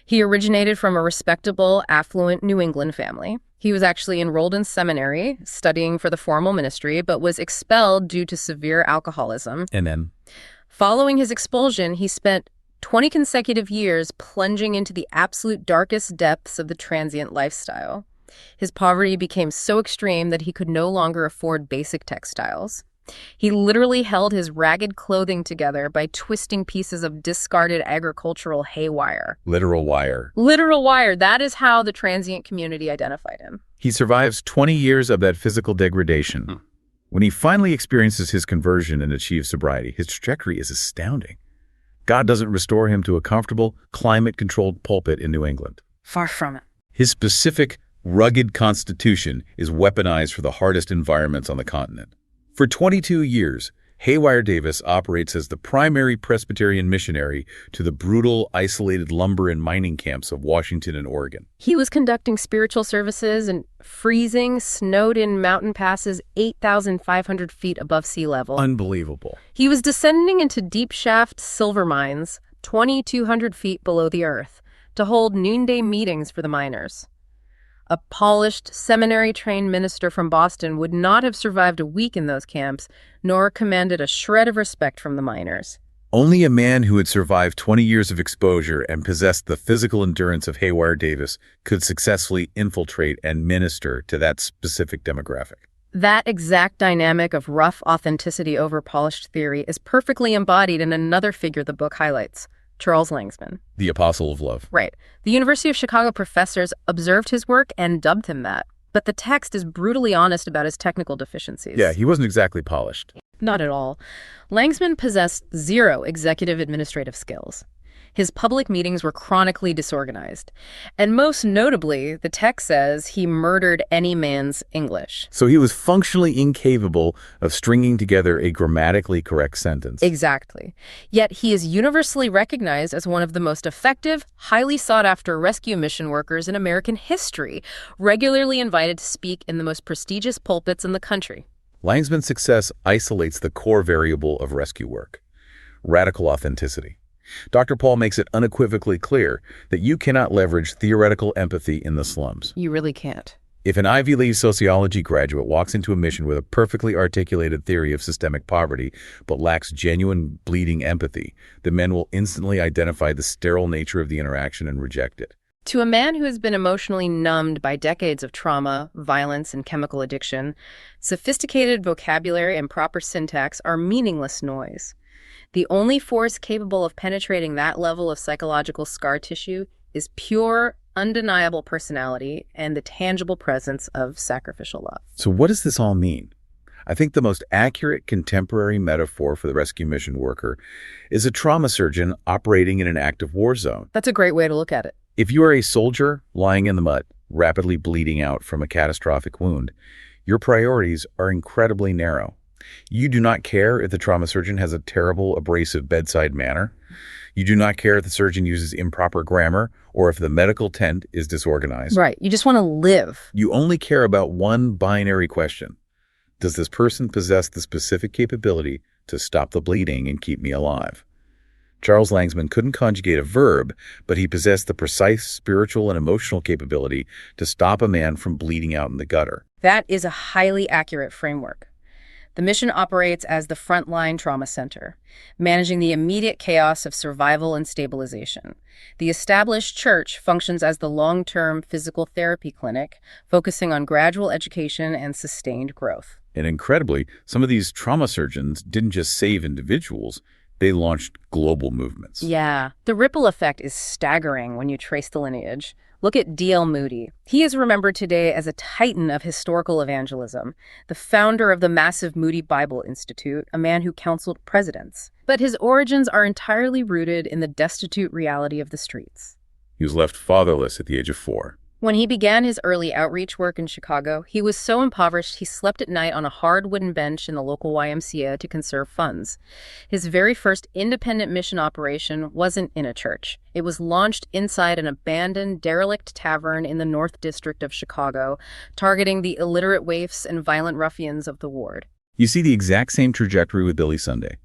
He originated from a respectable, affluent New England family. He was actually enrolled in seminary, studying for the formal ministry, but was expelled due to severe alcoholism. And then? Following his expulsion, he spent 20 consecutive years plunging into the absolute darkest depths of the transient lifestyle. His poverty became so extreme that he could no longer afford basic textiles. He literally held his ragged clothing together by twisting pieces of discarded agricultural hay wire. Literal wire. Literal wire. That is how the transient community identified him. He survives 20 years of that physical degradation. When he finally experiences his conversion and achieves sobriety, his trajectory is astounding. God doesn't restore him to a comfortable, climate-controlled pulpit in New England. Far from it. His specific, rugged constitution is weaponized for the hardest environments on the continent. For 22 years, Haywire Davis operates as the primary Presbyterian missionary to the brutal, isolated lumber and mining camps of Washington and Oregon. He was conducting spiritual services in freezing, snowed-in mountain passes 8,500 feet above sea level. Unbelievable. He was descending into deep-shaft silver mines 2,200 feet below the earth to hold noonday meetings for the miners. A polished, seminary-trained minister from Boston would not have survived a week in those camps, nor commanded a shred of respect from the miners. Only a man who had survived 20 years of exposure and possessed the physical endurance of Haywire Davis could successfully infiltrate and minister to that specific demographic. That exact dynamic of rough authenticity over polished theory is perfectly embodied in another figure the book highlights, Charles Langsman. The Apostle of Love. Right. The University of Chicago professors observed his work and dubbed him that. But the text is brutally honest about his technical deficiencies. Yeah, he wasn't exactly polished. Not at all. Langsman possessed zero executive administrative skills. His public meetings were chronically disorganized. And most notably, the text says he murdered any man's English. So he was functionally incapable of stringing together a grammatically correct sentence. Exactly. Yet he is universally recognized as one of the most effective, highly sought-after rescue mission workers in American history, regularly invited to speak in the most prestigious pulpits in the country. Langsman's success isolates the core variable of rescue work: radical authenticity. Dr. Paul makes it unequivocally clear that you cannot leverage theoretical empathy in the slums. You really can't. If an Ivy League sociology graduate walks into a mission with a perfectly articulated theory of systemic poverty but lacks genuine bleeding empathy, the men will instantly identify the sterile nature of the interaction and reject it. To a man who has been emotionally numbed by decades of trauma, violence, and chemical addiction, sophisticated vocabulary and proper syntax are meaningless noise. The only force capable of penetrating that level of psychological scar tissue is pure, undeniable personality and the tangible presence of sacrificial love. So what does this all mean? I think the most accurate contemporary metaphor for the rescue mission worker is a trauma surgeon operating in an active war zone. That's a great way to look at it. If you are a soldier lying in the mud, rapidly bleeding out from a catastrophic wound, your priorities are incredibly narrow. You do not care if the trauma surgeon has a terrible, abrasive bedside manner. You do not care if the surgeon uses improper grammar or if the medical tent is disorganized. Right. You just want to live. You only care about one binary question. Does this person possess the specific capability to stop the bleeding and keep me alive? Charles Langsman couldn't conjugate a verb, but he possessed the precise spiritual and emotional capability to stop a man from bleeding out in the gutter. That is a highly accurate framework. The mission operates as the frontline trauma center, managing the immediate chaos of survival and stabilization. The established church functions as the long-term physical therapy clinic, focusing on gradual education and sustained growth. And incredibly, some of these trauma surgeons didn't just save individuals, they launched global movements. Yeah, the ripple effect is staggering when you trace the lineage. Look at D.L. Moody. He is remembered today as a titan of historical evangelism, the founder of the massive Moody Bible Institute, a man who counseled presidents. But his origins are entirely rooted in the destitute reality of the streets. He was left fatherless at the age of 4. When he began his early outreach work in Chicago, he was so impoverished he slept at night on a hard wooden bench in the local YMCA to conserve funds. His very first independent mission operation wasn't in a church. It was launched inside an abandoned, derelict tavern in the North District of Chicago, targeting the illiterate waifs and violent ruffians of the ward. You see the exact same trajectory with Billy Sunday.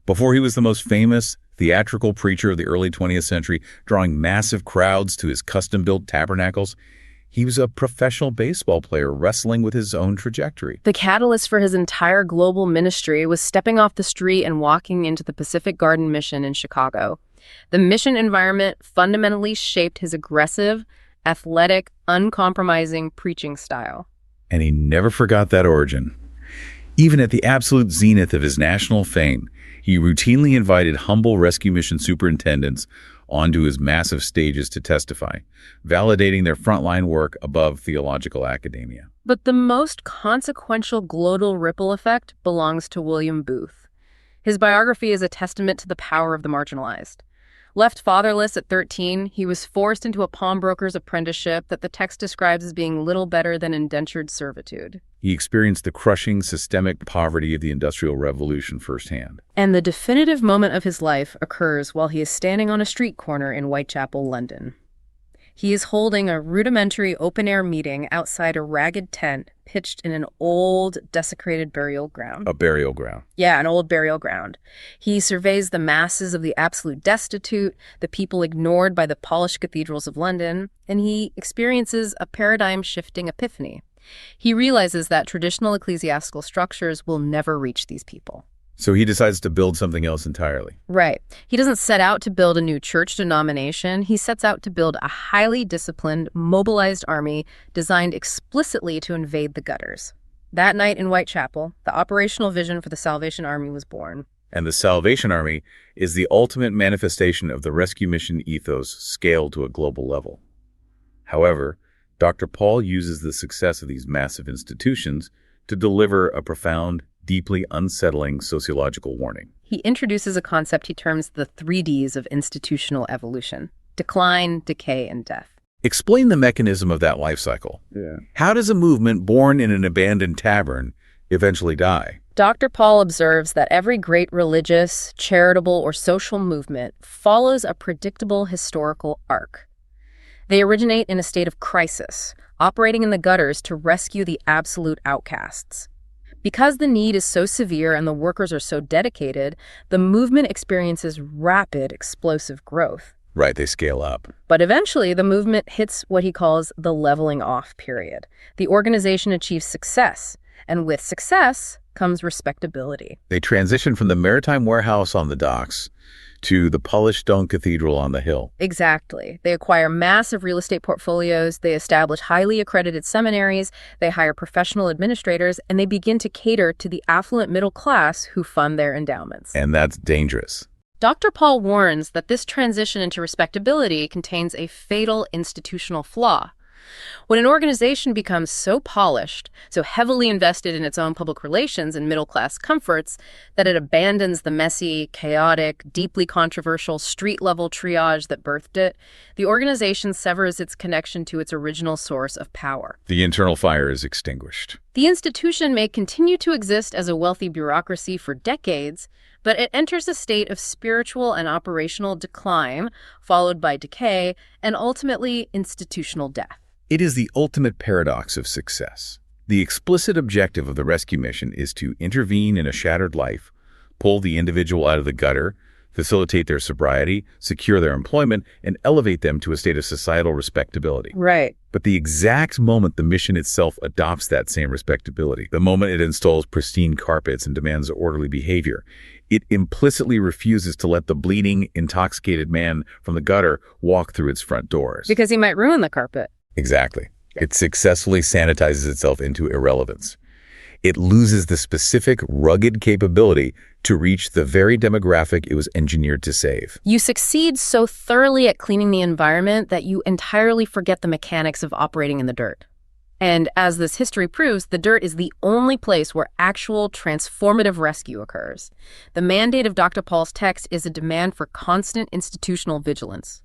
Before he was the most famous theatrical preacher of the early 20th century, drawing massive crowds to his custom-built tabernacles, he was a professional baseball player wrestling with his own trajectory. The catalyst for his entire global ministry was stepping off the street and walking into the Pacific Garden Mission in Chicago. The mission environment fundamentally shaped his aggressive, athletic, uncompromising preaching style. And he never forgot that origin. Even at the absolute zenith of his national fame, he routinely invited humble rescue mission superintendents onto his massive stages to testify, validating their frontline work above theological academia. But the most consequential global ripple effect belongs to William Booth. His biography is a testament to the power of the marginalized. Left fatherless at 13, he was forced into a pawnbroker's apprenticeship that the text describes as being little better than indentured servitude. He experienced the crushing systemic poverty of the Industrial Revolution firsthand. And the definitive moment of his life occurs while he is standing on a street corner in Whitechapel, London. He is holding a rudimentary open-air meeting outside a ragged tent pitched in an old, desecrated burial ground. A burial ground. Yeah, an old burial ground. He surveys the masses of the absolute destitute, the people ignored by the polished cathedrals of London, and he experiences a paradigm-shifting epiphany. He realizes that traditional ecclesiastical structures will never reach these people. So he decides to build something else entirely. Right. He doesn't set out to build a new church denomination. He sets out to build a highly disciplined, mobilized army designed explicitly to invade the gutters. That night in Whitechapel, the operational vision for the Salvation Army was born. And the Salvation Army is the ultimate manifestation of the rescue mission ethos scaled to a global level. However, Dr. Paul uses the success of these massive institutions to deliver a profound, deeply unsettling sociological warning. He introduces a concept he terms the 3Ds of institutional evolution: decline, decay, and death. Explain the mechanism of that life cycle. How does a movement born in an abandoned tavern eventually die? Dr. Paul observes that every great religious, charitable, or social movement follows a predictable historical arc. They originate in a state of crisis, operating in the gutters to rescue the absolute outcasts. Because the need is so severe and the workers are so dedicated, the movement experiences rapid, explosive growth. Right, they scale up. But eventually, the movement hits what he calls the leveling off period. The organization achieves success, and with success comes respectability. They transition from the maritime warehouse on the docks to the polished stone cathedral on the hill. Exactly. They acquire massive real estate portfolios, they establish highly accredited seminaries, they hire professional administrators, and they begin to cater to the affluent middle class who fund their endowments. And that's dangerous. Dr. Paul warns that this transition into respectability contains a fatal institutional flaw. When an organization becomes so polished, so heavily invested in its own public relations and middle-class comforts, that it abandons the messy, chaotic, deeply controversial street-level triage that birthed it, the organization severs its connection to its original source of power. The internal fire is extinguished. The institution may continue to exist as a wealthy bureaucracy for decades, but it enters a state of spiritual and operational decline, followed by decay, and ultimately institutional death. It is the ultimate paradox of success. The explicit objective of the rescue mission is to intervene in a shattered life, pull the individual out of the gutter, facilitate their sobriety, secure their employment, and elevate them to a state of societal respectability. Right. But the exact moment the mission itself adopts that same respectability, the moment it installs pristine carpets and demands orderly behavior, it implicitly refuses to let the bleeding, intoxicated man from the gutter walk through its front doors. Because he might ruin the carpet. Exactly. It successfully sanitizes itself into irrelevance. It loses the specific, rugged capability to reach the very demographic it was engineered to save. You succeed so thoroughly at cleaning the environment that you entirely forget the mechanics of operating in the dirt. And as this history proves, the dirt is the only place where actual transformative rescue occurs. The mandate of Dr. Paul's text is a demand for constant institutional vigilance.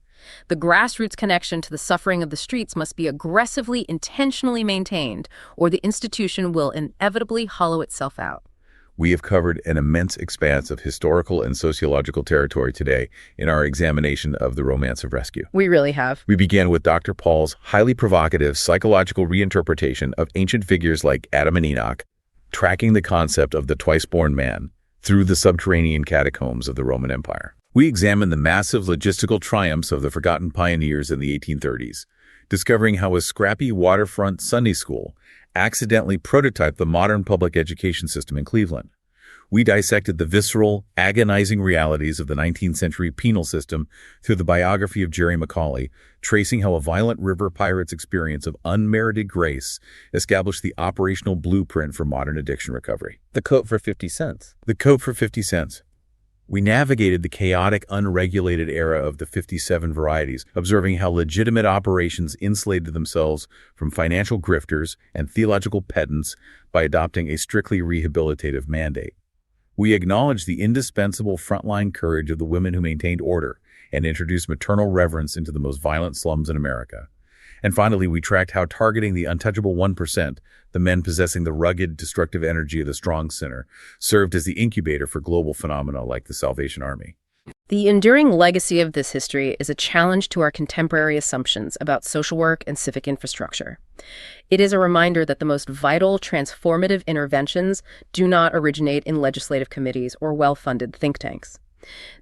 The grassroots connection to the suffering of the streets must be aggressively, intentionally maintained, or the institution will inevitably hollow itself out. We have covered an immense expanse of historical and sociological territory today in our examination of the romance of rescue. We really have. We began with Dr. Paul's highly provocative psychological reinterpretation of ancient figures like Adam and Enoch, tracking the concept of the twice-born man through the subterranean catacombs of the Roman Empire. We examined the massive logistical triumphs of the forgotten pioneers in the 1830s, discovering how a scrappy waterfront Sunday school accidentally prototyped the modern public education system in Cleveland. We dissected the visceral, agonizing realities of the 19th century penal system through the biography of Jerry Macaulay, tracing how a violent river pirate's experience of unmerited grace established the operational blueprint for modern addiction recovery. The coat for 50 cents. The coat for 50 cents. We navigated the chaotic, unregulated era of the 57 varieties, observing how legitimate operations insulated themselves from financial grifters and theological pedants by adopting a strictly rehabilitative mandate. We acknowledged the indispensable frontline courage of the women who maintained order and introduced maternal reverence into the most violent slums in America. And finally, we tracked how targeting the untouchable 1%, the men possessing the rugged, destructive energy of the strong sinner, served as the incubator for global phenomena like the Salvation Army. The enduring legacy of this history is a challenge to our contemporary assumptions about social work and civic infrastructure. It is a reminder that the most vital, transformative interventions do not originate in legislative committees or well-funded think tanks.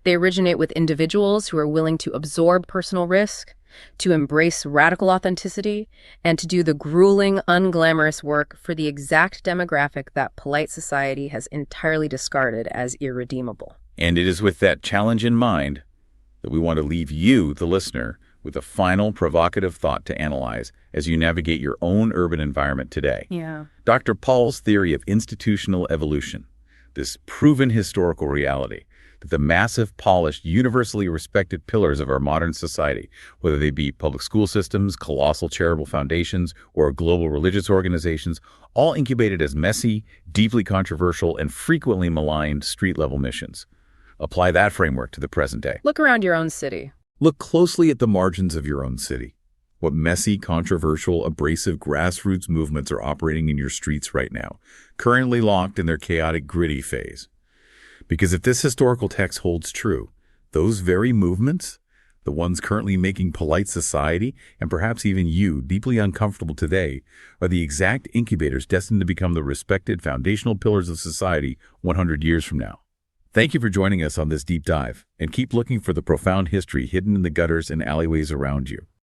They originate with individuals who are willing to absorb personal risk, to embrace radical authenticity, and to do the grueling, unglamorous work for the exact demographic that polite society has entirely discarded as irredeemable. And it is with that challenge in mind that we want to leave you, the listener, with a final provocative thought to analyze as you navigate your own urban environment today. Yeah. Dr. Paul's theory of institutional evolution, this proven historical reality, that the massive, polished, universally respected pillars of our modern society, whether they be public school systems, colossal charitable foundations, or global religious organizations, all incubated as messy, deeply controversial, and frequently maligned street-level missions. Apply that framework to the present day. Look around your own city. Look closely at the margins of your own city. What messy, controversial, abrasive grassroots movements are operating in your streets right now, currently locked in their chaotic, gritty phase. Because if this historical text holds true, those very movements, the ones currently making polite society, and perhaps even you, deeply uncomfortable today, are the exact incubators destined to become the respected foundational pillars of society 100 years from now. Thank you for joining us on this deep dive, and keep looking for the profound history hidden in the gutters and alleyways around you.